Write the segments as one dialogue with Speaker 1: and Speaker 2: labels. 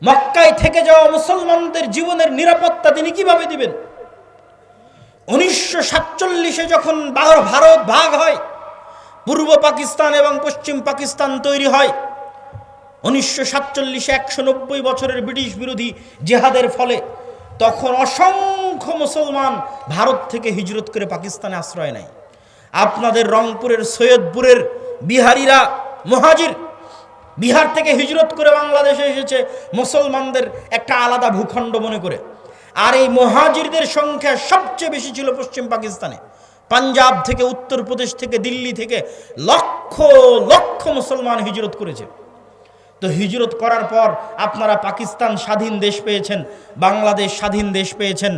Speaker 1: মক্কায় থেকে যাওয়া মুসলমানদের জীবনের নিরাপত্তা তিনি কিভাবে দিবেন? 1947-এ যখন ভারত ভাগ হয়, পূর্ব পাকিস্তান এবং পশ্চিম পাকিস্তান তৈরি হয়, 1947-এ 190 বছরের ব্রিটিশ বিরোধী জেহাদের ফলে তখন অসংখ্য মুসলমান ভারত থেকে হিজরত করে পাকিস্তানে আশ্রয় নেয়। আপনাদের রংপুরের সৈয়দপুরের বিহারিরা মুহাজির, বিহার থেকে হিজরত করে বাংলাদেশে এসেছে মুসলমানদের একটা আলাদা ভূখণ্ড মনে করে। আর এই মুহাজিরদের সংখ্যা সবচেয়ে বেশি ছিল পশ্চিম পাকিস্তানে। পাঞ্জাব থেকে, উত্তরপ্রদেশ থেকে, দিল্লি থেকে লক্ষ লক্ষ মুসলমান হিজরত করেছে। তো হিজরত করার পর আপনারা পাকিস্তান স্বাধীন দেশ পেয়েছেন, বাংলাদেশ স্বাধীন দেশ পেয়েছেন,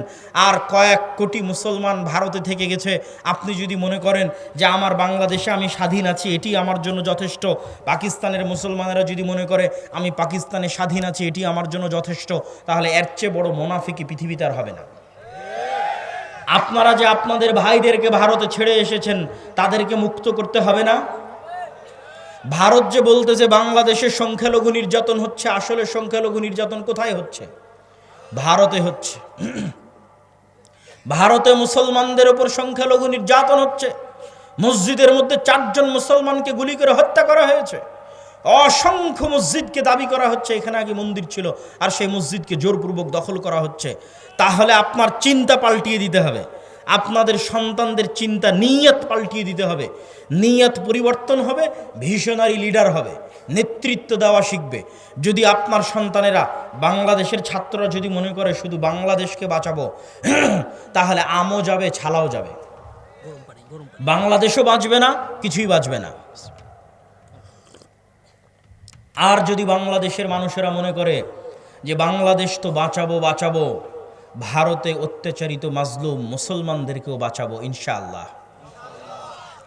Speaker 1: আর কয়েক কোটি মুসলমান ভারতে থেকে গেছে। আপনি যদি মনে করেন যে আমার বাংলাদেশে আমি স্বাধীন আছি, এটি আমার জন্য যথেষ্ট, পাকিস্তানের মুসলমানেরা যদি মনে করে আমি পাকিস্তানে স্বাধীন আছি, এটি আমার জন্য যথেষ্ট, তাহলে এর চেয়ে বড় মুনাফিকি পৃথিবীতে আর হবে না। আপনারা যে আপনাদের ভাইদেরকে ভারতে ছেড়ে এসেছেন, তাদেরকে মুক্ত করতে হবে না? ভারত যে বলতেছে বাংলাদেশে সংখ্যালঘু নির্যাতন হচ্ছে, আসলে সংখ্যালঘু নির্যাতন কোথায় হচ্ছে? ভারতে হচ্ছে। ভারতে মুসলমানদের উপর সংখ্যালঘু নির্যাতন হচ্ছে। মসজিদের মধ্যে 4 জন মুসলমানকে গুলি করে হত্যা করা হয়েছে। অসংখ্য মসজিদকে দাবি করা হচ্ছে এখানে আগে মন্দির ছিল, আর সেই মসজিদকে জোরপূর্বক দখল করা হচ্ছে। তাহলে আপনার চিন্তা পাল্টিয়ে দিতে হবে, আপনাদের সন্তানদের চিন্তা, নিয়ত পাল্টিয়ে দিতে হবে। নিয়ত পরিবর্তন হবে, ভিশনারি লিডার হবে, নেতৃত্ব দেওয়া শিখবে। যদি আপনার সন্তানেরা, বাংলাদেশের ছাত্ররা যদি মনে করে শুধু বাংলাদেশকে বাঁচাবো, তাহলে আমও যাবে, ছালাও যাবে, বাংলাদেশও বাঁচবে না, কিছুই বাঁচবে না। আর যদি বাংলাদেশের মানুষেরা মনে করে যে বাংলাদেশ তো বাঁচাবো, ভারতে অত্যাচারিত মাজলুম মুসলমানদেরকেও বাঁচাবো ইনশাআল্লাহ,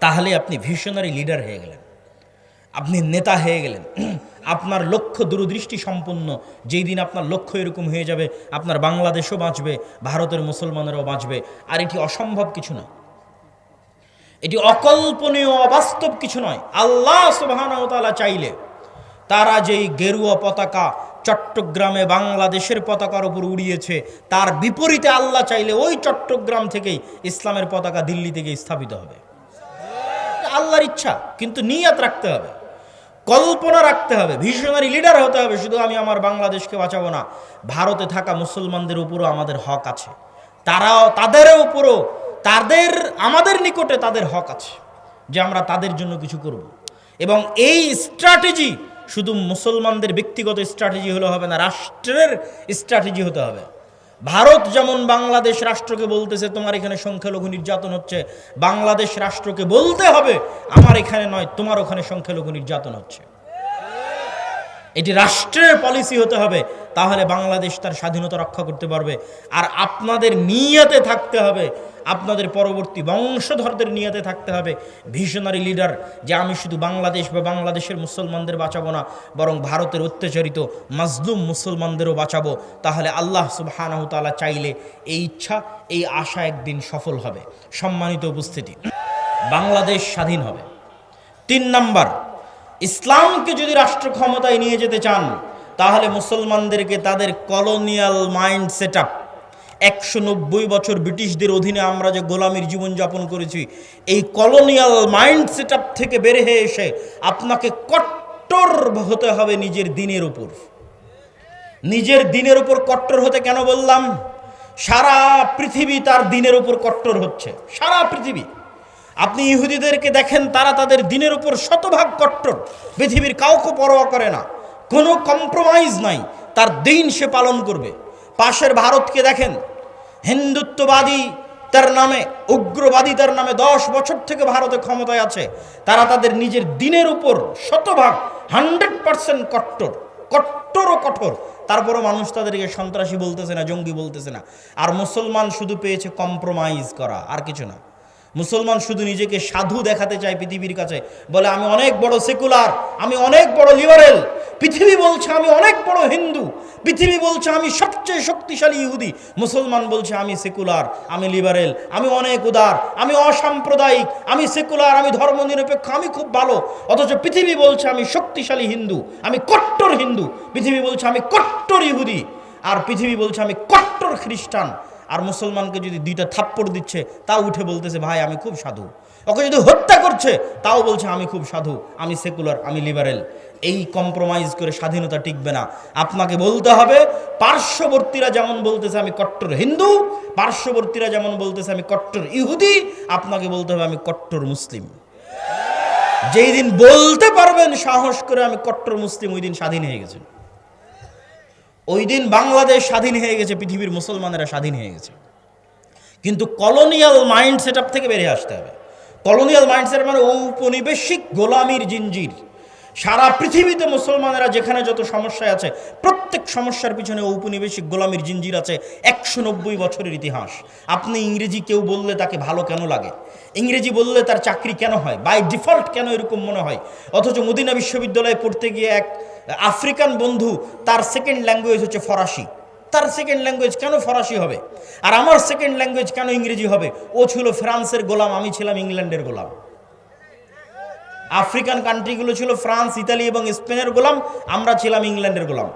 Speaker 1: তাহলে আপনি ভিশনারি লিডার হয়ে গেলেন, আপনি নেতা হয়ে গেলেন। আপনার লক্ষ্য দূরদৃষ্টি সম্পন্ন। যেই দিন আপনার লক্ষ্য এরকম হয়ে যাবে, আপনার বাংলাদেশও বাঁচবে, ভারতের মুসলমানেরাও বাঁচবে। আর এটি অসম্ভব কিছু নয়, এটি অকল্পনীয়, অবাস্তব কিছু নয়। আল্লাহ সুবহানাহু ওয়া তাআলা চাইলে তারা যেই গেরুয়া পতাকা চট্টগ্রামে বাংলাদেশের পতাকার উপর উড়িয়েছে, তার বিপরীতে আল্লাহ চাইলে ওই চট্টগ্রাম থেকেই ইসলামের পতাকা দিল্লি থেকে স্থাপিত হবে। আল্লাহর ইচ্ছা, কিন্তু নিয়ত রাখতে হবে, কল্পনা রাখতে হবে, ভিশনারি লিডার হতে হবে। শুধু আমি আমার বাংলাদেশকে বাঁচাবো না, ভারতে থাকা মুসলমানদের উপরও আমাদের হক আছে, তারাও, তাদের উপরও, আমাদের নিকটে তাদের হক আছে যে আমরা তাদের জন্য কিছু করব। এবং এই স্ট্র্যাটেজি শুধু মুসলমানদের ব্যক্তিগত স্ট্র্যাটেজি হলে হবে না, রাষ্ট্রের স্ট্র্যাটেজি হতে হবে। ভারত যেমন বাংলাদেশ রাষ্ট্রকে বলতেছে তোমার এখানে সংখ্যালঘু নির্যাতন হচ্ছে, বাংলাদেশ রাষ্ট্রকে বলতে হবে আমার এখানে নয়, তোমার ওখানে সংখ্যালঘু নির্যাতন হচ্ছে। এটি রাষ্ট্রের পলিসি হতে হবে, তাহলে বাংলাদেশ তার স্বাধীনতা রক্ষা করতে পারবে। আর আপনাদের নিয়তে থাকতে হবে, আপনাদের পরবর্তী বংশধরদের নিয়তে থাকতে হবে ভিশনারি লিডার, যে আমি শুধু বাংলাদেশ বা বাংলাদেশের মুসলমানদের বাঁচাবো না, বরং ভারতের অত্যাচারিত মাজলুম মুসলমানদেরও বাঁচাবো। তাহলে আল্লাহ সুবহানাহু ওয়া তাআলা চাইলে এই ইচ্ছা, এই আশা একদিন সফল হবে। সম্মানিত উপস্থিতি, বাংলাদেশ স্বাধীন হবে। 3 নাম্বার, ইসলামকে যদি রাষ্ট্র ক্ষমতায় নিয়ে যেতে চান, তাহলে মুসলমানদেরকে তাদের কলোনিয়াল মাইন্ড সেট আপ, 190 বছর ব্রিটিশদের অধীনে আমরা যে গোলামীর জীবনযাপন করেছি, এই কলোনিয়াল মাইন্ড সেট আপ থেকে বের হয়ে এসে আপনাকে কট্টর হতে হবে নিজের দিনের উপর। নিজের দিনের উপর কট্টর হতে কেন বললাম? সারা পৃথিবী তার দিনের উপর কট্টর হচ্ছে, সারা পৃথিবী। আপনি ইহুদিদেরকে দেখেন, তারা তাদের দিনের উপর শতভাগ কট্টর, পৃথিবীর কাউকে পরোয়া করে না, কোনো কম্প্রোমাইজ নাই, তার দিন সে পালন করবে। পাশের ভারতকে দেখেন, হিন্দুত্ববাদী তার নামে, উগ্রবাদী তার নামে 10 বছর থেকে ভারতে ক্ষমতায় আছে, তারা তাদের নিজের দিনের উপর শতভাগ 100% কট্টর, কট্টর ও কঠোর। তারপরও মানুষ তাদেরকে সন্ত্রাসী বলতেছে না, জঙ্গি বলতেছে না। আর মুসলমান শুধু পেয়েছে কম্প্রোমাইজ করা, আর কিছু না। মুসলমান শুধু নিজেকে সাধু দেখাতে চায় পৃথিবীর কাছে, বলে আমি অনেক বড় সেকুলার, আমি অনেক বড় লিবারেল। পৃথিবী বলছে আমি অনেক বড় হিন্দু, পৃথিবী বলছে আমি সবচেয়ে শক্তিশালী ইহুদি, মুসলমান বলছে আমি সেকুলার, আমি লিবারেল, আমি অনেক উদার, আমি অসাম্প্রদায়িক, আমি সেকুলার, আমি ধর্মনিরপেক্ষ, আমি খুব ভালো। অথচ পৃথিবী বলছে আমি শক্তিশালী হিন্দু, আমি কট্টর হিন্দু। পৃথিবী বলছে আমি কট্টর ইহুদি, আর পৃথিবী বলছে আমি কট্টর খ্রিস্টান। আর মুসলমানকে যদি 2টা থাপ্পড় দিচ্ছে তাও উঠে বলতেছে ভাই আমি খুব সাধু। ওকে যদি হত্যা করছে তাও বলছে আমি খুব সাধু, আমি সেকুলার, আমি লিবারেল। এই কম্প্রোমাইজ করে স্বাধীনতা টিকবে না। আপনাকে বলতে হবে পার্শ্ববর্তীরা যেমন বলতেছে আমি কট্টর হিন্দু, পার্শ্ববর্তীরা যেমন বলতেছে আমি কট্টর ইহুদি, আপনাকে বলতে হবে আমি কট্টর মুসলিম। যেই দিন বলতে পারবেন সাহস করে আমি কট্টর মুসলিম, ওই দিন স্বাধীন হয়ে গেছে। ওই দিন বাংলাদেশ স্বাধীন হয়ে গেছে, পৃথিবীর মুসলমানেরা স্বাধীন হয়ে গেছে। কিন্তু কলোনিয়াল মাইন্ড সেট আপ থেকে বেরিয়ে আসতে হবে। কলোনিয়াল মাইন্ড সেট মানে ঔপনিবেশিক গোলামির জিঞ্জির। সারা পৃথিবীতে মুসলমানেরা যেখানে যত সমস্যায় আছে, প্রত্যেক সমস্যার পিছনে ঔপনিবেশিক গোলামির জিঞ্জির আছে। 190 বছরের ইতিহাস। আপনি ইংরেজি কেউ বললে তাকে ভালো কেন লাগে? ইংরেজি বললে তার চাকরি কেন হয়? বাই ডিফল্ট কেন এরকম মনে হয়? অথচ মদিনা বিশ্ববিদ্যালয়ে পড়তে গিয়ে এক আফ্রিকান বন্ধু, তার সেকেন্ড ল্যাঙ্গুয়েজ হচ্ছে ফরাসি। তার সেকেন্ড ল্যাঙ্গুয়েজ কেন ফরাসি হবে? আর আমার সেকেন্ড ল্যাঙ্গুয়েজ কেন ইংরেজি হবে? ও ছিল ফ্রান্সের গোলাম, আমি ছিলাম ইংল্যান্ডের গোলাম। আফ্রিকান কান্ট্রিগুলো ছিল ফ্রান্স, ইতালি এবং স্পেনের গোলাম, আমরা ছিলাম ইংল্যান্ডের গোলাম।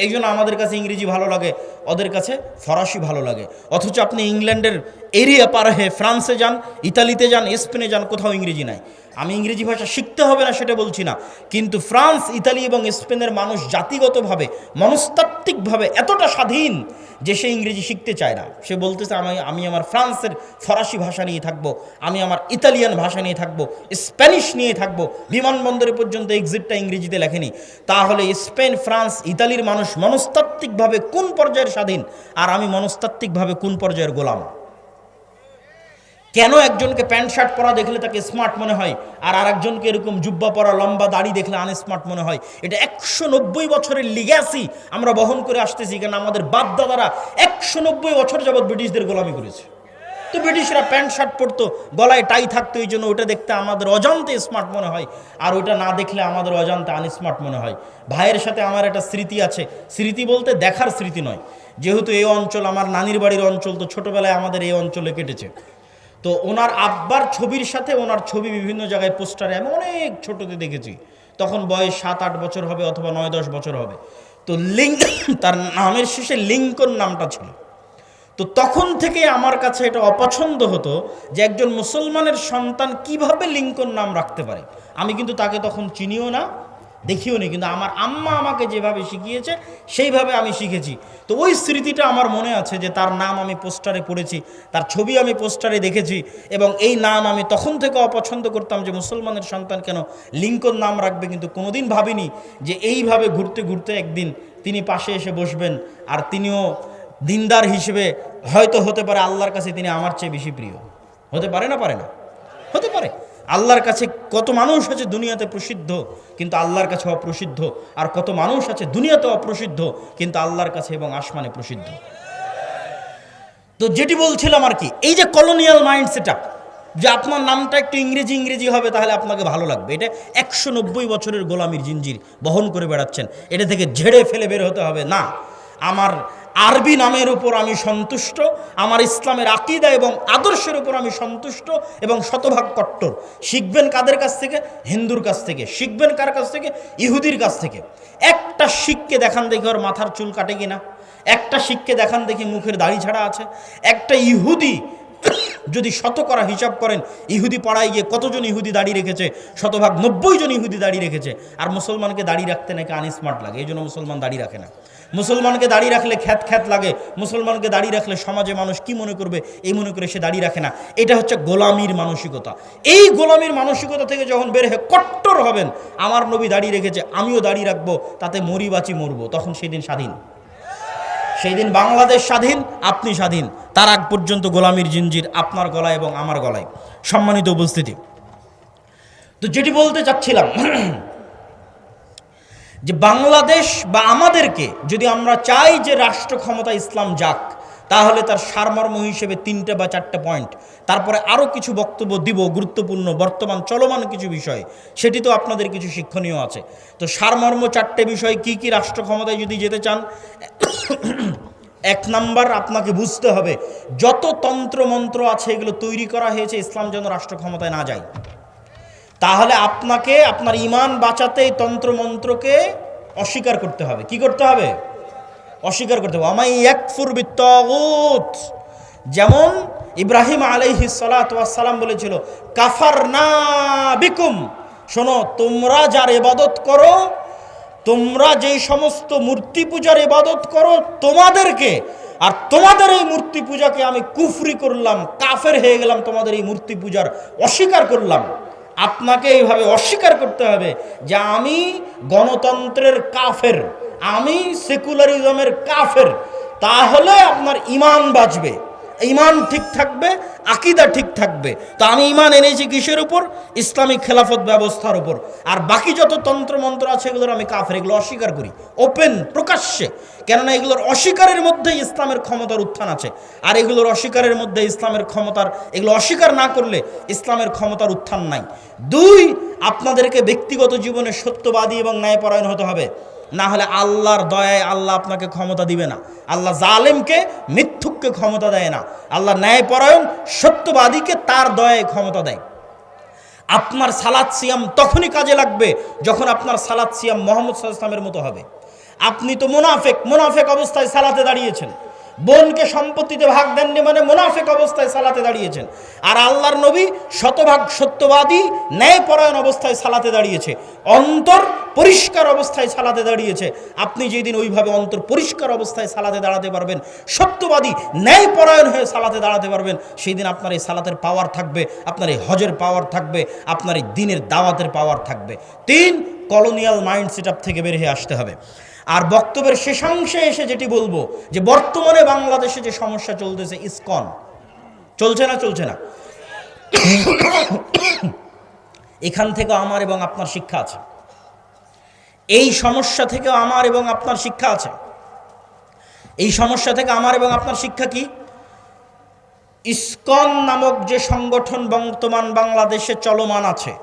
Speaker 1: এই জন্য আমাদের কাছে ইংরেজি ভালো লাগে, ওদের কাছে ফরাসি ভালো লাগে। অথচ আপনি ইংল্যান্ডের এরিয়া পার হয়ে ফ্রান্সে যান, ইতালিতে যান, স্পেনে যান, কোথাও ইংরেজি নাই। আমি ইংরেজি ভাষা শিখতে হবে না সেটা বলছি না, কিন্তু ফ্রান্স, ইতালি এবং স্পেনের মানুষ জাতিগতভাবে, মনস্তাত্ত্বিকভাবে এতটা স্বাধীন যে সে ইংরেজি শিখতে চায় না। সে বলতেছে আমি আমার ফ্রান্সের ফরাসি ভাষা নিয়ে থাকবো, আমি আমার ইতালিয়ান ভাষা নিয়ে থাকবো, স্প্যানিশ নিয়ে থাকবো। বিমানবন্দরে পর্যন্ত এক্সিটটা ইংরেজিতে লেখেনি। তাহলে স্পেন, ফ্রান্স, ইতালির মানুষ মনস্তাত্ত্বিকভাবে কোন পর্যায়ের স্বাধীন, আর আমি মনস্তাত্ত্বিকভাবে কোন পর্যায়ের গোলাম? কেন একজনকে প্যান্ট শার্ট পরা দেখলে তাকে স্মার্ট মনে হয়, আর আরেকজনকে এরকম জুব্বা পরা, লম্বা দাড়ি দেখলে আনস্মার্ট মনে হয়? এটা 190 বছরের লিগ্যাসি আমরা বহন করে আসতেছি, কারণ আমাদের বাপ দাদারা 190 বছর যাবৎ ব্রিটিশদের গোলামি করেছে। তো ব্রিটিশরা প্যান্ট শার্ট পরতো, গলায় টাই থাকতো, এই জন্য ওটা দেখতে আমাদের অজান্তে স্মার্ট মনে হয়, আর ওটা না দেখলে আমাদের অজান্তে আনস্মার্ট মনে হয়। ভাইয়ের সাথে আমার একটা স্মৃতি আছে, স্মৃতি বলতে দেখার স্মৃতি নয়। যেহেতু এই অঞ্চল আমার নানির বাড়ির অঞ্চল, তো ছোটবেলায় আমাদের এই অঞ্চলে কেটেছে। তো ওনার আব্বার ছবির সাথে ওনার ছবি বিভিন্ন জায়গায় পোস্টারে আমি অনেক ছোটতে দেখেছি। তখন বয়স 7-8 বছর হবে, অথবা 9-10 বছর হবে। তো তার নামের শেষে লিঙ্কন নামটা ছিল। তো তখন থেকে আমার কাছে এটা অপছন্দ হতো যে একজন মুসলমানের সন্তান কিভাবে লিঙ্কন নাম রাখতে পারে। আমি কিন্তু তাকে তখন চিনিও না, দেখিও নি, কিন্তু আমার আম্মা আমাকে যেভাবে শিখিয়েছে সেইভাবে আমি শিখেছি। তো ওই স্মৃতিটা আমার মনে আছে যে তার নাম আমি পোস্টারে পড়েছি, তার ছবি আমি পোস্টারে দেখেছি, এবং এই নাম আমি তখন থেকে অপছন্দ করতাম যে মুসলমানের সন্তান কেন লিঙ্কন নাম রাখবে। কিন্তু কোনোদিন ভাবিনি যে এইভাবে ঘুরতে ঘুরতে একদিন তিনি পাশে এসে বসবেন, আর তিনিও দিনদার হিসেবে হয়তো হতে পারে আল্লাহর কাছে তিনি আমার চেয়ে বেশি প্রিয়। হতে পারে না? পারে না? হতে পারে। আল্লাহর কাছে কত মানুষ আছে দুনিয়াতে প্রসিদ্ধ কিন্তু আল্লাহর কাছে অপ্রসিদ্ধ, আর কত মানুষ আছে দুনিয়াতে অপ্রসিদ্ধ কিন্তু আল্লাহর কাছে এবং আসমানে প্রসিদ্ধ। তো যেটি বলছিলাম আর কি, এই যে কলোনিয়াল মাইন্ড সেটআপ, যে আপনার নামটা একটু ইংরেজি ইংরেজি হবে তাহলে আপনাকে ভালো লাগবে, এটা 190 বছরের গোলামির জিঞ্জির বহন করে বেড়াচ্ছেন। এটা থেকে ঝেড়ে ফেলে বের হতে হবে না। আমার আরবি নামের উপর আমি সন্তুষ্ট, আমার ইসলামের আকীদা এবং আদর্শের উপর আমি সন্তুষ্ট এবং শতভাগ কট্টর। শিখবেন কাদের কাছ থেকে? হিন্দুর কাছ থেকে। শিখবেন কার কাছ থেকে? ইহুদির কাছ থেকে। একটা শিখকে দেখান দেখি ওর মাথার চুল কাটে কিনা, একটা শিখকে দেখান দেখি মুখের দাড়ি ছাড়া আছে। একটা ইহুদি যদি শতকরা হিসাব করেন, ইহুদি পাড়ায় গিয়ে কতজন ইহুদি দাড়ি রেখেছে? শতভাগ 90 জন ইহুদি দাড়ি রেখেছে। আর মুসলমানকে দাড়ি রাখতে নাকি আনস্মার্ট লাগে, এই জন্য মুসলমান দাড়ি রাখে না। মুসলমানকে দাড়ি রাখলে খ্যাত খ্যাত লাগে, মুসলমানকে দাড়ি রাখলে সমাজে মানুষ কি মনে করবে এই মনে করে সে দাড়ি রাখে না। এটা হচ্ছে গোলামির মানসিকতা। এই গোলামির মানসিকতা থেকে যখন বের হয়ে কট্টর হবেন, আমার নবী দাড়ি রেখেছে আমিও দাড়ি রাখবো, তাতে মরি বাঁচি মরবো, তখন সেই দিন স্বাধীন। সেই দিন বাংলাদেশ স্বাধীন, আপনি স্বাধীন। তার আগ পর্যন্ত গোলামির জিঞ্জির আপনার গলায় এবং আমার গলায়। সম্মানিত উপস্থিতি, তো যেটি বলতে চাচ্ছিলাম যে বাংলাদেশ বা আমাদেরকে যদি আমরা চাই যে রাষ্ট্র ক্ষমতা ইসলাম যাক, তাহলে তার সারমর্ম হিসেবে 3টে বা 4টে পয়েন্ট, তারপরে আরও কিছু বক্তব্য দিব গুরুত্বপূর্ণ বর্তমান চলমান কিছু বিষয়, সেটি তো আপনাদের কিছু শিক্ষণীয় আছে। তো সারমর্ম 4টে বিষয় কি কি রাষ্ট্র ক্ষমতায় যদি যেতে চান। 1 নাম্বার, আপনাকে বুঝতে হবে যত তন্ত্রমন্ত্র আছে এগুলো তৈরি করা হয়েছে ইসলাম যেন রাষ্ট্র ক্ষমতায় না যায়। তাহলে আপনাকে আপনার ঈমান বাঁচাতে এই তন্ত্রমন্ত্রকে অস্বীকার করতে হবে। কি করতে হবে? অস্বীকার করতে হবে। আমাই ইয়াকফুর বিত্তাগুত, যেমন ইব্রাহিম আলাইহিস সালাতু ওয়াস সালাম বলেছিল কাফারনা বিকুম, শোনো তোমরা যার ইবাদত করো, তোমরা যেই সমস্ত মূর্তি পূজার ইবাদত করো তোমাদেরকে আর তোমাদের এই মূর্তি পূজাকে আমি কুফরি করলাম, কাফের হয়ে গেলাম, তোমাদের এই মূর্তি পূজার অস্বীকার করলাম। আপনাকে এইভাবে অস্বীকার করতে হবে যে আমি গণতন্ত্রের কাফের, আমি সেকুলারিজমের কাফের। তাহলে আপনার ঈমান বাঁচবে, ঈমান ঠিক থাকবে, আকীদা ঠিক থাকবে। তো আমি ঈমান এনেছি কিসের উপর? ইসলামিক খেলাফত ব্যবস্থার উপর। আর বাকি যত তন্ত্রমন্ত্র আছে এগুলোর আমি কাফের, এগুলো অস্বীকার করি ওপেন প্রকাশ্যে। কেননা এগুলোর অস্বীকারের মধ্যে ইসলামের ক্ষমতার উত্থান আছে, আর এগুলোর অস্বীকারের মধ্যে ইসলামের ক্ষমতার, এগুলো অস্বীকার না করলে ইসলামের ক্ষমতার উত্থান নাই। 2, আপনাদেরকে ব্যক্তিগত জীবনে সত্যবাদী এবং ন্যায়পরায়ণ হতে হবে, না হলে আল্লাহর দয়ায় আল্লাহ আপনাকে ক্ষমতা দিবে না। আল্লাহ জালেমকে মিথ্যুককে ক্ষমতা দেয় না, আল্লাহ ন্যায়পরায়ণ সত্যবাদীকে তার দয়ায় ক্ষমতা দেয়। আপনার সালাত সিয়াম তখনই কাজে লাগবে যখন আপনার সালাত সিয়াম মুহাম্মদ সাল্লাল্লাহু আলাইহি ওয়াসাল্লামের মতো হবে। আপনি তো মুনাফেক অবস্থায় সালাতে দাঁড়িয়েছেন, বোনকে সম্পত্তিতে ভাগ দেননি মানে মুনাফেক অবস্থায় সালাতে দাঁড়িয়েছেন। আর আল্লাহর নবী শতভাগ সত্যবাদী ন্যায়পরায়ণ অবস্থায় সালাতে দাঁড়িয়েছে, অন্তর পরিষ্কার অবস্থায় সালাতে দাঁড়িয়েছে। আপনি যেদিন ওইভাবে অন্তর পরিষ্কার অবস্থায় সালাতে দাঁড়াতে পারবেন, সত্যবাদী ন্যায়পরায়ণ হয়ে সালাতে দাঁড়াতে পারবেন, সেই দিন আপনার এই সালাতের পাওয়ার থাকবে, আপনার এই হজের পাওয়ার থাকবে, আপনার এই দ্বীনের দাওয়াতের পাওয়ার থাকবে। 3, কলোনিয়াল মাইন্ড সেটআপ থেকে বের হয়ে আসতে হবে। আর বক্তব্যের শেষাংশে এসে যেটি বলবো যে বর্তমানে বাংলাদেশে যে সমস্যা চলতেছে, ইসকন চলছে না এখান থেকে আমার এবং আপনার শিক্ষা আছে, এই সমস্যা থেকে আমার এবং আপনার শিক্ষা আছে। এই সমস্যা থেকে আমার এবং আপনার শিক্ষা কি? ইসকন নামক যে সংগঠন বর্তমান বাংলাদেশে চলমান আছে,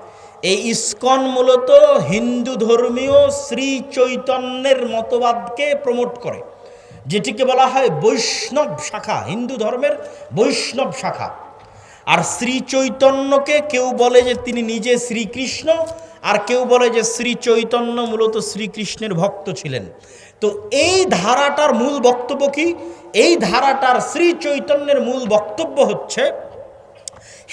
Speaker 1: এই ইসকন মূলত হিন্দু ধর্মীয় শ্রী চৈতন্যের মতবাদকে প্রমোট করে, যেটিকে বলা হয় বৈষ্ণব শাখা, হিন্দু ধর্মের বৈষ্ণব শাখা। আর শ্রী চৈতন্যকে কেউ বলে যে তিনি নিজে শ্রীকৃষ্ণ, আর কেউ বলে যে শ্রী চৈতন্য মূলত শ্রীকৃষ্ণের ভক্ত ছিলেন। তো এই ধারাটার মূল বক্তব্য কি? এই ধারাটার শ্রী চৈতন্যের মূল বক্তব্য হচ্ছে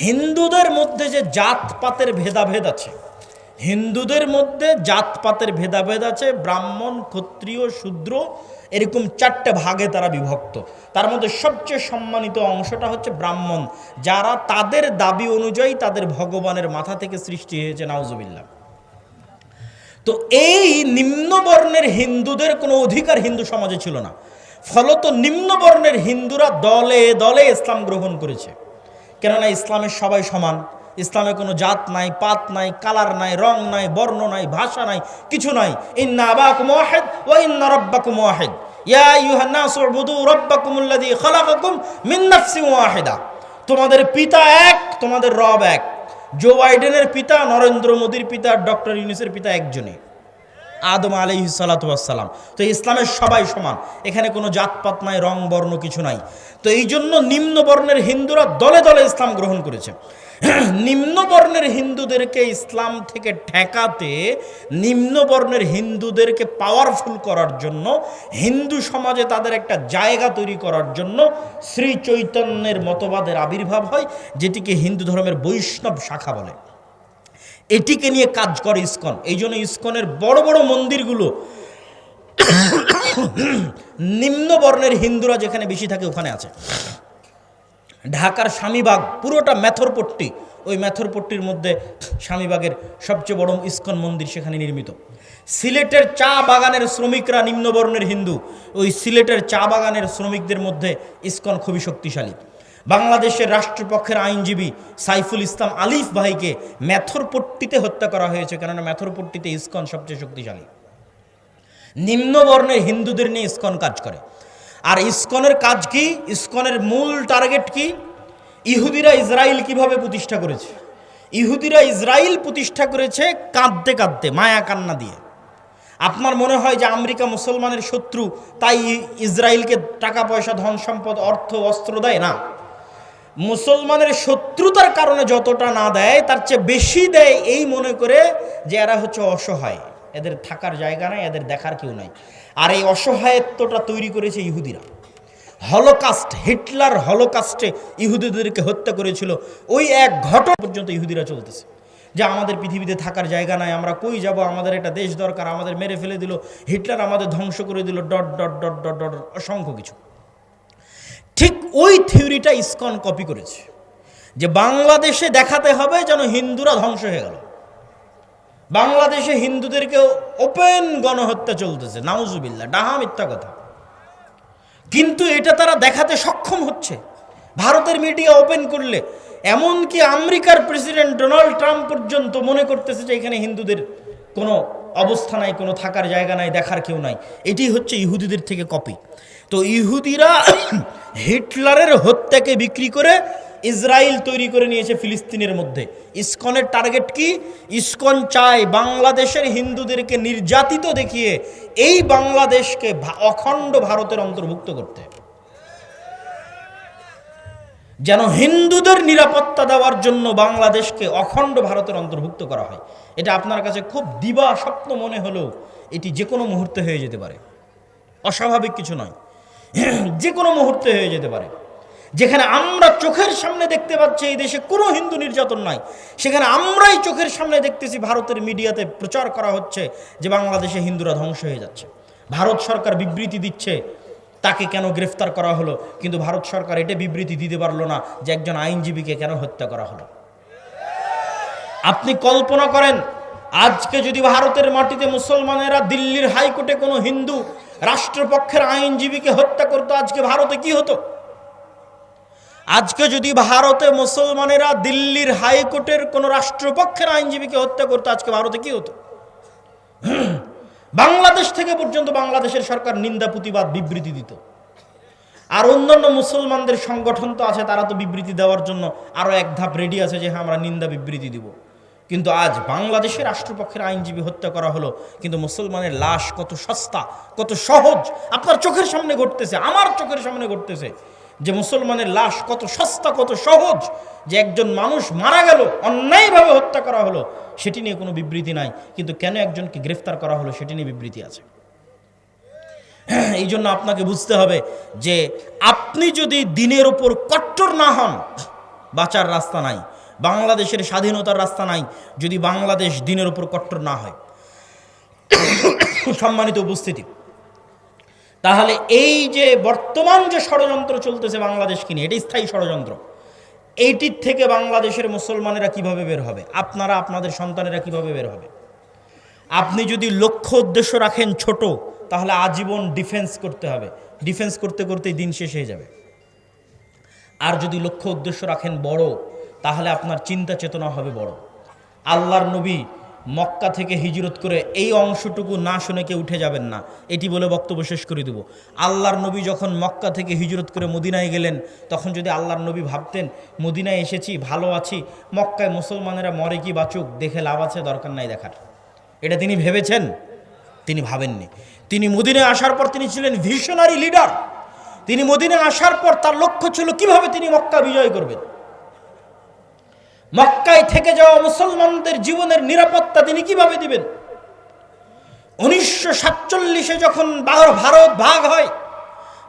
Speaker 1: হিন্দুদের মধ্যে যে জাতপাতের ভেদাভেদ আছে, হিন্দুদের মধ্যে জাতপাতের ভেদাভেদ আছে, ব্রাহ্মণ, ক্ষত্রিয়, শূদ্র, এরকম 4টে ভাগে তারা বিভক্ত। তার মধ্যে সবচেয়ে সম্মানিত অংশটা হচ্ছে ব্রাহ্মণ, যারা তাদের দাবি অনুযায়ী তাদের ভগবানের মাথা থেকে সৃষ্টি হয়েছে, নাউজুবিল্লাহ। তো এই নিম্নবর্ণের হিন্দুদের কোনো অধিকার হিন্দু সমাজে ছিল না, ফলত নিম্নবর্ণের হিন্দুরা দলে দলে ইসলাম গ্রহণ করেছে। কেননা ইসলামের সবাই সমান, ইসলামে কোনো জাত নাই, পাত নাই, কালার নাই, রং নাই, বর্ণ নাই, ভাষা নাই, কিছু নাই। ইন্না আবাকুম ওয়াহিদ ওয়া ইন্না রাব্বাকুম ওয়াহিদ ইয়া আইয়ুহান নাসু উবুদু রাব্বাকুমুল্লাযী খালাকাকুম মিন নাফসিন ওয়াহিদা। তোমাদের পিতা এক, তোমাদের রব এক। জো বাইডেনের পিতা, নরেন্দ্র মোদীর পিতা, ডক্টর ইউনূসের পিতা একজনই, আদম আলাইহিস সালাতু ওয়াস সালাম। তো ইসলামের সবাই সমান, এখানে কোনো জাতপাত নাই, রং বর্ণ কিছু নাই। তো এই জন্য নিম্ন বর্ণের হিন্দুরা দলে দলে ইসলাম গ্রহণ করেছে। নিম্ন বর্ণের হিন্দুদেরকে ইসলাম থেকে ঠেকাতে, নিম্ন বর্ণের হিন্দুদেরকে পাওয়ারফুল করার জন্য, হিন্দু সমাজে তাদের একটা জায়গা তৈরি করার জন্য শ্রী চৈতন্যের মতবাদের আবির্ভাব হয়, যেটিকে হিন্দু ধর্মের বৈষ্ণব শাখা বলে। এটিকে নিয়ে কাজ করে ইসকন। এই জন্য ইসকনের বড় বড় মন্দিরগুলো নিম্ন বর্ণের হিন্দুরা যেখানে বেশি থাকে ওখানে আছে। ঢাকার স্বামীবাগ পুরোটা মেথরপট্টি, ওই মেথরপট্টির মধ্যে স্বামীবাগের সবচেয়ে বড় ইসকন মন্দির সেখানে নির্মিত। সিলেটের চা বাগানের শ্রমিকরা নিম্নবর্ণের হিন্দু, ওই সিলেটের চা বাগানের শ্রমিকদের মধ্যে ইসকন খুবই শক্তিশালী। বাংলাদেশের রাষ্ট্রপক্ষের আইনজীবী সাইফুল ইসলাম আলিফ ভাইকে মেথরপট্টিতে হত্যা করা হয়েছে, কেননা মেথরপট্টিতে ইসকন সবচেয়ে শক্তিশালী। নিম্নবর্ণের হিন্দুদের নিয়ে ইসকন কাজ করে। আর ইসকনের কাজ কি? ইসকনের মূল টার্গেট কি? ইহুদিরা ইসরায়েল কিভাবে প্রতিষ্ঠা করেছে? ইহুদিরা ইসরায়েল প্রতিষ্ঠা করেছে কাঁদতে কাঁদতে, মায়া কান্না দিয়ে। আপনার মনে হয় যে আমেরিকা মুসলমানের শত্রু, তাই ইসরায়েলকে টাকা পয়সা, ধন সম্পদ, অর্থ, অস্ত্র দেয় না। মুসলমানের শত্রুতার কারণে যতটা না দেয় তার চেয়ে বেশি দেয় এই মনে করে যে এরা হচ্ছে অসহায়, এদের থাকার জায়গা নাই, এদের দেখার কেউ নাই। আর এই অসহায়ত্বটা তৈরি করেছে ইহুদিরা। হলোকাস্ট, হিটলার হলোকাস্টে ইহুদিদেরকে হত্যা করেছিল, ওই এক ঘটনা পর্যন্ত ইহুদিরা চলতেছে যে আমাদের পৃথিবীতে থাকার জায়গা নাই, আমরা কই যাব, আমাদের একটা দেশ দরকার, আমাদের মেরে ফেলে দিল, হিটলার আমাদের ধ্বংস করে দিল, dot dot dot dot dot, অসংখ্য কিছু। ঠিক ওই থিওরিটা ইসকন কপি করেছে, যে বাংলাদেশে দেখাতে হবে যেন হিন্দুরা ধ্বংস হয়ে গেল। বাংলাদেশে হিন্দুদেরকে ওপেন গণহত্যা চলতেছে, নাউজুবিল্লাহ, ডাহা মিথ্যা কথা। কিন্তু এটা তারা দেখাতে সক্ষম হচ্ছে ভারতের মিডিয়া ওপেন করলে। এমনকি আমেরিকার প্রেসিডেন্ট ডোনাল্ড ট্রাম্প পর্যন্ত মনে করতেছে যে এখানে হিন্দুদের কোনো অবস্থা নাই, কোনো থাকার জায়গা নাই, দেখার কেউ নাই। এটি হচ্ছে ইহুদিদের থেকে কপি। তো ইহুদিরা হিটলারের হত্যাকে বিক্রি করে ইসরায়েল তৈরি করে নিয়েছে ফিলিস্তিনের মধ্যে। ইসকনের টার্গেট কি? ইসকন চায় বাংলাদেশের হিন্দুদেরকে নির্যাতিত দেখিয়ে এই বাংলাদেশকে অখণ্ড ভারতের অন্তর্ভুক্ত করতে, যেন হিন্দুদের নিরাপত্তা দেওয়ার জন্য বাংলাদেশকে অখণ্ড ভারতের অন্তর্ভুক্ত করা হয়। এটা আপনার কাছে খুব দিবা স্বপ্ন মনে হলেও এটি যে কোনো মুহূর্তে হয়ে যেতে পারে, অস্বাভাবিক কিছু নয়, যে কোনো মুহূর্তে হয়ে যেতে পারে। যেখানে আমরা চোখের সামনে দেখতে পাচ্ছি এই দেশে কোনো হিন্দু নির্যাতন নাই, সেখানে আমরাই চোখের সামনে দেখতেছি ভারতের মিডিয়াতে প্রচার করা হচ্ছে যে বাংলাদেশে হিন্দুরা ধ্বংস হয়ে যাচ্ছে। ভারত সরকার বিবৃতি দিচ্ছে তাকে কেন গ্রেফতার করা হলো, কিন্তু ভারত সরকার এটা বিবৃতি দিতে পারলো না যে একজন আইনজীবীকে কেন হত্যা করা হলো। আপনি কল্পনা করেন, আজকে যদি ভারতের মাটিতে মুসলমানেরা দিল্লির হাইকোর্টে কোনো হিন্দু রাষ্ট্রপক্ষের আইনজীবীকে হত্যা করতো, আজকে ভারতে কি হতো? আজকে যদি ভারতে মুসলমানেরা দিল্লির হাইকোর্টের কোন রাষ্ট্রপক্ষের আইনজীবীকে হত্যা করতো, আজকে ভারতে কি হতো? বাংলাদেশ থেকে পর্যন্ত বাংলাদেশের সরকার নিন্দা প্রতিবাদ বিবৃতি দিত। আর অন্যান্য মুসলমানদের সংগঠন তো আছে, তারা তো বিবৃতি দেওয়ার জন্য আরো এক ধাপ রেডি আছে যে হ্যাঁ আমরা নিন্দা বিবৃতি দিব। কিন্তু আজ বাংলাদেশের রাষ্ট্রপক্ষের আইনজীবী হত্যা করা হলো, কিন্তু মুসলমানের লাশ কত সস্তা, কত সহজ আপনার চোখের সামনে ঘটতেছে, আমার চোখের সামনে ঘটতেছে যে মুসলমানের লাশ কত সস্তা, কত সহজ, যে একজন মানুষ মারা গেল, অন্যায়ভাবে হত্যা করা হলো, সেটি নিয়ে কোনো বিবৃতি নাই। কিন্তু কেন একজনকে গ্রেফতার করা হলো সেটি নিয়ে বিবৃতি আছে। এই জন্য আপনাকে বুঝতে হবে যে আপনি যদি দিনের উপর কট্টর না হন, বাঁচার রাস্তা নাই, বাংলাদেশের স্বাধীনতার রাস্তা নাই যদি বাংলাদেশ দিনের উপর কট্টর না হয়। সম্মানিত উপস্থিতি, তাহলে এই যে বর্তমান যে ষড়যন্ত্র চলতেছে বাংলাদেশকে নিয়ে, এটি স্থায়ী ষড়যন্ত্র। এইটির থেকে বাংলাদেশের মুসলমানেরা কিভাবে বের হবে, আপনারা আপনাদের সন্তানেরা কিভাবে বের হবে? আপনি যদি লক্ষ্য উদ্দেশ্য রাখেন ছোট, তাহলে আজীবন ডিফেন্স করতে হবে, ডিফেন্স করতে করতেই দিন শেষ হয়ে যাবে। আর যদি লক্ষ্য উদ্দেশ্য রাখেন বড়, তাহলে আপনার চিন্তা চেতনা হবে বড়। আল্লাহর নবী মক্কা থেকে হিজরত করে এই অংশটুকু না শুনে কেউ উঠে যাবেন না, এটি বলে বক্তব্য শেষ করে দেব। আল্লাহর নবী যখন মক্কা থেকে হিজরত করে মদিনায় গেলেন, তখন যদি আল্লাহর নবী ভাবতেন মদিনায় এসেছি, ভালো আছি, মক্কায় মুসলমানেরা মরে কি বাঁচুক, দেখে লাভ আছে, দরকার নাই দেখার, এটা তিনি ভেবেছেন? তিনি ভাবেননি। তিনি মদিনায় আসার পর তিনি ছিলেন ভিশনারি লিডার। তিনি মদিনায় আসার পর তার লক্ষ্য ছিল কিভাবে তিনি মক্কা বিজয় করবেন, মক্কায় থেকে যাওয়া মুসলমানদের জীবনের নিরাপত্তা তিনি কিভাবে দিবেন। 1947-এ যখন ভারত ভাগ হয়,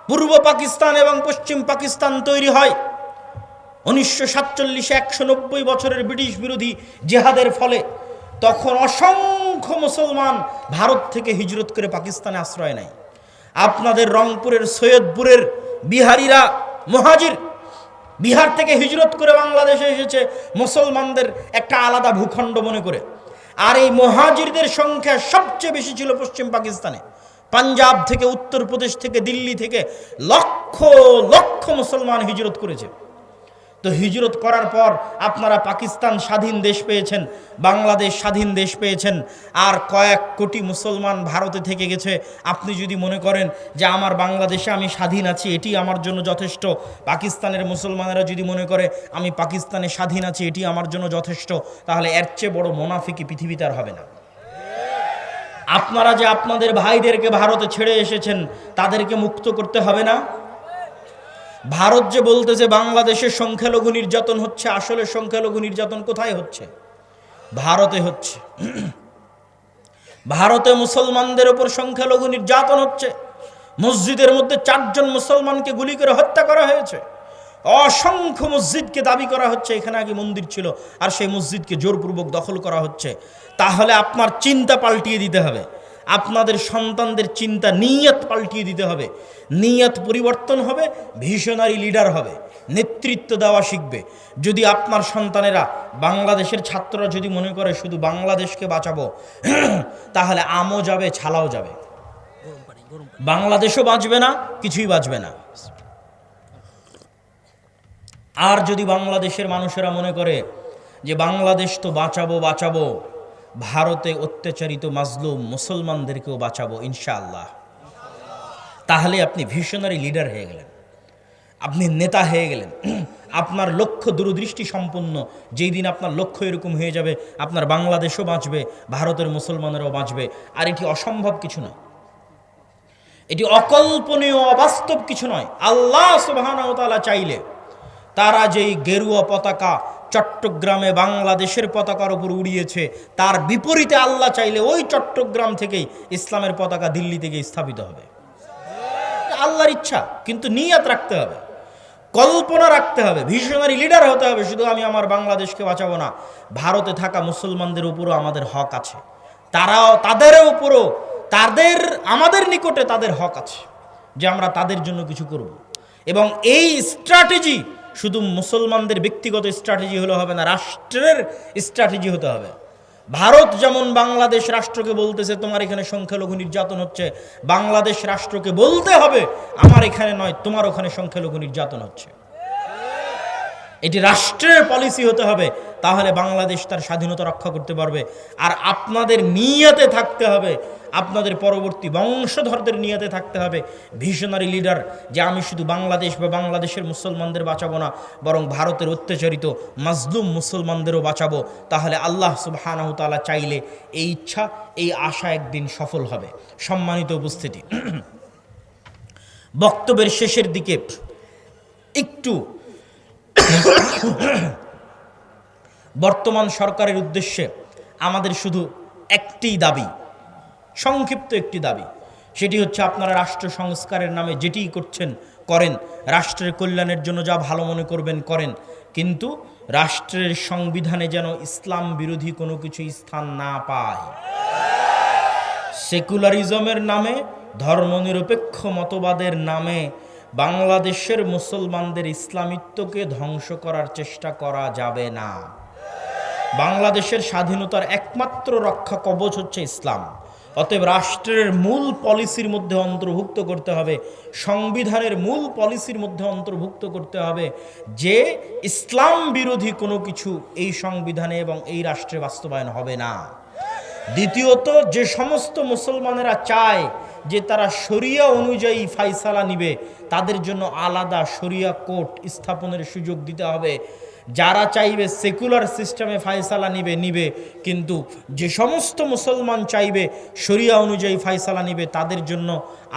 Speaker 1: পূর্ব পাকিস্তান এবং পশ্চিম পাকিস্তান তৈরি হয়, 1947-এ 190 বছরের ব্রিটিশ বিরোধী জেহাদের ফলে তখন অসংখ্য মুসলমান ভারত থেকে হিজরত করে পাকিস্তানে আশ্রয় নেয়। আপনাদের রংপুরের সৈয়দপুরের বিহারিরা মুহাজির, বিহার থেকে হিজরত করে বাংলাদেশে এসেছে মুসলমানদের একটা আলাদা ভূখণ্ড মনে করে। আর এই মুহাজিরদের সংখ্যা সবচেয়ে বেশি ছিল পশ্চিম পাকিস্তানে। পাঞ্জাব থেকে, উত্তরপ্রদেশ থেকে, দিল্লি থেকে লক্ষ লক্ষ মুসলমান হিজরত করেছে। তো হিজরত করার পর আপনারা পাকিস্তান স্বাধীন দেশ পেয়েছেন, বাংলাদেশ স্বাধীন দেশ পেয়েছেন, আর কয়েক কোটি মুসলমান ভারতে থেকে গেছে। আপনি যদি মনে করেন যে আমার বাংলাদেশে আমি স্বাধীন আছি, এটি আমার জন্য যথেষ্ট, পাকিস্তানের মুসলমানেরা যদি মনে করে আমি পাকিস্তানে স্বাধীন আছি, এটি আমার জন্য যথেষ্ট, তাহলে এর চেয়ে বড় মুনাফিকি পৃথিবীতে আর হবে না। আপনারা যে আপনাদের ভাইদেরকে ভারতে ছেড়ে এসেছেন, তাদেরকে মুক্ত করতে হবে না? ভারত যে বলতেছে বাংলাদেশে সংখ্যালঘু নির্যাতন হচ্ছে, আসলে সংখ্যালঘু নির্যাতন কোথায় হচ্ছে? ভারতে হচ্ছে। ভারতে মুসলমানদের উপর সংখ্যালঘু নির্যাতন হচ্ছে। মসজিদের মধ্যে 4 জন মুসলমানকে গুলি করে হত্যা করা হয়েছে। অসংখ্য মসজিদকে দাবি করা হচ্ছে এখানে আগে মন্দির ছিল, আর সেই মসজিদকে জোরপূর্বক দখল করা হচ্ছে। তাহলে আপনার চিন্তা পাল্টিয়ে দিতে হবে, আপনাদের সন্তানদের চিন্তা, নিয়ত পাল্টিয়ে দিতে হবে। নিয়ত পরিবর্তন হবে, ভিশনারি লিডার হবে, নেতৃত্ব দেওয়া শিখবে। যদি আপনার সন্তানেরা, বাংলাদেশের ছাত্ররা যদি মনে করে শুধু বাংলাদেশকে বাঁচাবো, তাহলে আমও যাবে, ছালাও যাবে, বাংলাদেশও বাঁচবে না, কিছুই বাঁচবে না। আর যদি বাংলাদেশের মানুষেরা মনে করে যে বাংলাদেশ তো বাঁচাবো বাঁচাবো, ভারতে অত্যাচারিত মাজলুম মুসলমানদেরকেও বাঁচাবো ইনশাআল্লাহ, তাহলে আপনি ভিশনারি লিডার হয়ে গেলেন, আপনি নেতা হয়ে গেলেন। আপনার লক্ষ্য দূরদৃষ্টি সম্পন্ন। যেই দিন আপনার লক্ষ্য এরকম হয়ে যাবে, আপনার বাংলাদেশও বাঁচবে, ভারতের মুসলমানেরাও বাঁচবে। আর এটি অসম্ভব কিছু নয়, এটি অকল্পনীয় অবাস্তব কিছু নয়। আল্লাহ সুবহানাহু ওয়া তাআলা চাইলে তারা যেই গেরুয়া পতাকা চট্টগ্রামে বাংলাদেশের পতাকার উপর উড়িয়েছে, তার বিপরীতে আল্লাহ চাইলে ওই চট্টগ্রাম থেকেই ইসলামের পতাকা দিল্লি থেকে স্থাপিত হবে। আল্লাহর ইচ্ছা, কিন্তু নিয়ত রাখতে হবে, কল্পনা রাখতে হবে, ভিশনারি লিডার হতে হবে। শুধু আমি আমার বাংলাদেশকে বাঁচাবো না, ভারতে থাকা মুসলমানদের উপরও আমাদের হক আছে, তারাও, তাদের উপরও, আমাদের নিকটে তাদের হক আছে যে আমরা তাদের জন্য কিছু করব। এবং এই স্ট্র্যাটেজি শুধু মুসলমানদের ব্যক্তিগত স্ট্র্যাটেজি হলে হবে না, রাষ্ট্রের স্ট্র্যাটেজি হতে হবে। ভারত যেমন বাংলাদেশ রাষ্ট্রকে বলতেছে তোমার এখানে সংখ্যালঘু নির্যাতন হচ্ছে, বাংলাদেশ রাষ্ট্রকে বলতে হবে আমার এখানে নয়, তোমার ওখানে সংখ্যালঘু নির্যাতন হচ্ছে। এটি রাষ্ট্রের পলিসি হতে হবে, তাহলে বাংলাদেশ তার স্বাধীনতা রক্ষা করতে পারবে। আর আপনাদের নিয়তে থাকতে হবে, আপনাদের পরবর্তী বংশধরদের নিয়তে থাকতে হবে ভিশনারি লিডার, যে আমি শুধু বাংলাদেশ বা বাংলাদেশের মুসলমানদের বাঁচাবো না, বরং ভারতের অত্যাচারিত মাজলুম মুসলমানদেরও বাঁচাবো। তাহলে আল্লাহ সুবহানাহু ওয়া তাআলা চাইলে এই ইচ্ছা, এই আশা একদিন সফল হবে। সম্মানিত উপস্থিতি, বক্তব্যের শেষের দিকে একটু বর্তমান সরকারের উদ্দেশ্যে আমাদের শুধু একটি দাবি, সংক্ষিপ্ত একটি দাবি, সেটি হচ্ছে আপনারা রাষ্ট্র সংস্কারের নামে যেটিই করছেন করেন, রাষ্ট্রের কল্যাণের জন্য যা ভালো মনে করবেন করেন, কিন্তু রাষ্ট্রের সংবিধানে যেন ইসলাম বিরোধী কোনো কিছু স্থান না পায়। সেকুলারিজমের নামে, ধর্মনিরপেক্ষ মতবাদের নামে বাংলাদেশের মুসলমানদের ইসলামিত্বকে ধ্বংস করার চেষ্টা করা যাবে না। বাংলাদেশের স্বাধীনতার একমাত্র রক্ষা কবচ হচ্ছে ইসলাম। অতএব রাষ্ট্রের মূল পলিসির মধ্যে অন্তর্ভুক্ত করতে হবে, সংবিধানের মূল পলিসির মধ্যে অন্তর্ভুক্ত করতে হবে যে ইসলাম বিরোধী কোনো কিছু এই সংবিধানে এবং এই রাষ্ট্রে বাস্তবায়ন হবে না। দ্বিতীয়ত, যে সমস্ত মুসলমানেরা চায় যে তারা শরিয়া অনুযায়ী ফাইসালা নিবে, তাদের জন্য আলাদা শরিয়া কোর্ট স্থাপনের সুযোগ দিতে হবে। যারা চাইবে সেকুলার সিস্টেমে ফায়সালা নিবে, কিন্তু যে সমস্ত মুসলমান চাইবে শরিয়া অনুযায়ী ফায়সালা নিবে, তাদের জন্য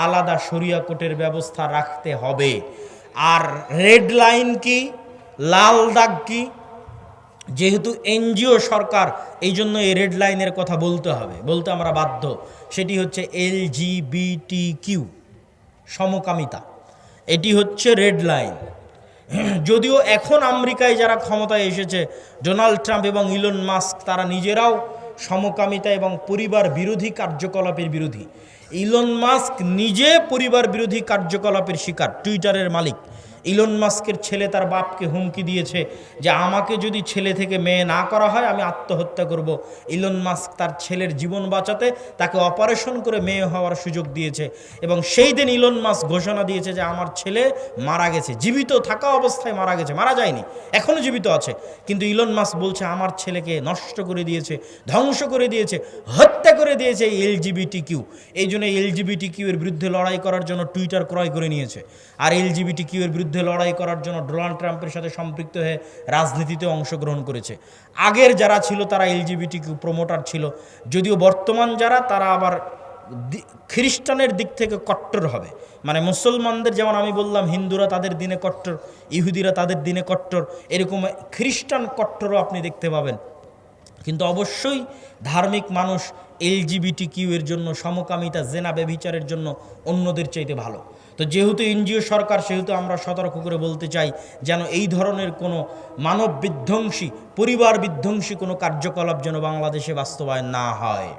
Speaker 1: আলাদা শরিয়া কোর্টের ব্যবস্থা রাখতে হবে। আর রেড লাইন কি, লাল দাগ কি? যেহেতু এনজিও সরকার, এই জন্য এই রেড লাইনের কথা বলতে আমরা বাধ্য। সেটি হচ্ছে LGBTQ, সমকামিতা, এটি হচ্ছে রেড লাইন। যদিও এখন আমেরিকায় যারা ক্ষমতায় এসেছে, ডোনাল্ড ট্রাম্প এবং ইলন মাস্ক, তারা নিজেরাও সমকামিতা এবং পরিবার বিরোধী কার্যকলাপের বিরোধী। ইলন মাস্ক নিজে পরিবার বিরোধী কার্যকলাপের শিকার, টুইটারের মালিক। ইলন মাস্কের ছেলে তার বাপকে হুমকি দিয়েছে যে আমাকে যদি ছেলে থেকে মেয়ে না করা হয় আমি আত্মহত্যা করব। ইলন মাস্ক তার ছেলের জীবন বাঁচাতে তাকে অপারেশন করে মেয়ে হওয়ার সুযোগ দিয়েছে এবং সেই দিন ইলন মাস্ক ঘোষণা দিয়েছে যে আমার ছেলে মারা গেছে, জীবিত থাকা অবস্থায় মারা গেছে, মারা যায়নি, এখনও জীবিত আছে। কিন্তু ইলন মাস্ক বলছে আমার ছেলেকে নষ্ট করে দিয়েছে, ধ্বংস করে দিয়েছে, হত্যা করে দিয়েছে LGBTQ। এই জন্য LGBTQ এর বিরুদ্ধে লড়াই করার জন্য টুইটার ক্রয় করে নিয়েছে, আর LGBTQ এর বিরুদ্ধে লড়াই করার জন্য ডোনাল্ড ট্রাম্পের সাথে সম্পৃক্ত হয়ে রাজনীতিতে অংশগ্রহণ করেছে। আগের যারা ছিল তারা LGBTQ প্রমোটার ছিল, যদিও বর্তমান যারা তারা আবার খ্রিস্টানের দিক থেকে কট্টর হবে। মানে মুসলমানদের যেমন আমি বললাম হিন্দুরা তাদের দিনে কট্টর, ইহুদিরা তাদের দিনে কট্টর, এরকম খ্রিস্টান কট্টরও আপনি দেখতে পাবেন। কিন্তু অবশ্যই ধার্মিক মানুষ LGBTQ এর জন্য, সমকামিতা, জেনা, ব্যভিচারের জন্য অন্যদের চাইতে ভালো। তো যেহেতু এনজিও সরকার, সেহেতু আমরা সতর্ক করে বলতে চাই যেন এই ধরনের কোনো মানব বিধ্বংসী, পরিবার বিধ্বংসী কোনো কার্যকলাপ যেন বাংলাদেশে বাস্তবায়ন না হয়।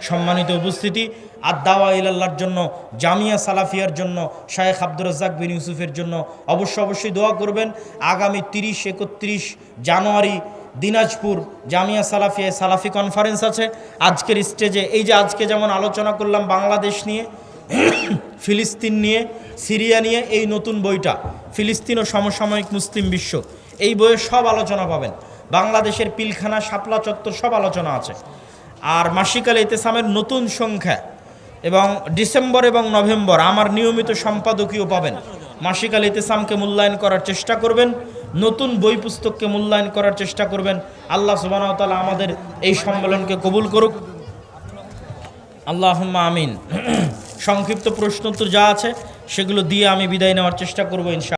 Speaker 1: সম্মানিত উপস্থিতি, আদ-দাওয়া ইলাল্লাহর জন্য, জামিয়া সালাফিয়ার জন্য, শায়েখ আব্দুর রাজ্জাক বিন ইউসুফের জন্য অবশ্যই দোয়া করবেন। আগামী 30-31 জানুয়ারি দিনাজপুর জামিয়া সালাফিয়ায় সালাফি কনফারেন্স আছে। আজকের স্টেজে এই যে আজকে যেমন আলোচনা করলাম বাংলাদেশ নিয়ে, ফিলিস্তিন নিয়ে, সিরিয়া নিয়ে, এই নতুন বইটা ফিলিস্তিন ও সমসাময়িক মুসলিম বিশ্ব, এই বইয়ে সব আলোচনা পাবেন। বাংলাদেশের পিলখানা, শাপলা চত্বর সব আলোচনা আছে। আর মাসিকাল ইতেসামের নতুন সংখ্যা এবং ডিসেম্বর এবং নভেম্বর আমার নিয়মিত সম্পাদকীয় পাবেন। মাসিকাল ইতেসামকে মূল্যায়ন করার চেষ্টা করবেন, নতুন বই পুস্তককে মূল্যায়ন করার চেষ্টা করবেন। আল্লাহ সুবহানাহু ওয়া তাআলা আমাদের এই সম্মেলনকে কবুল করুক, আল্লাহুম্মা আমিন। সংক্ষিপ্ত প্রশ্নোত্তর যা আছে সেগুলো দিয়ে আমি বিদায় নেওয়ার চেষ্টা করবো ইনশাআল্লাহ।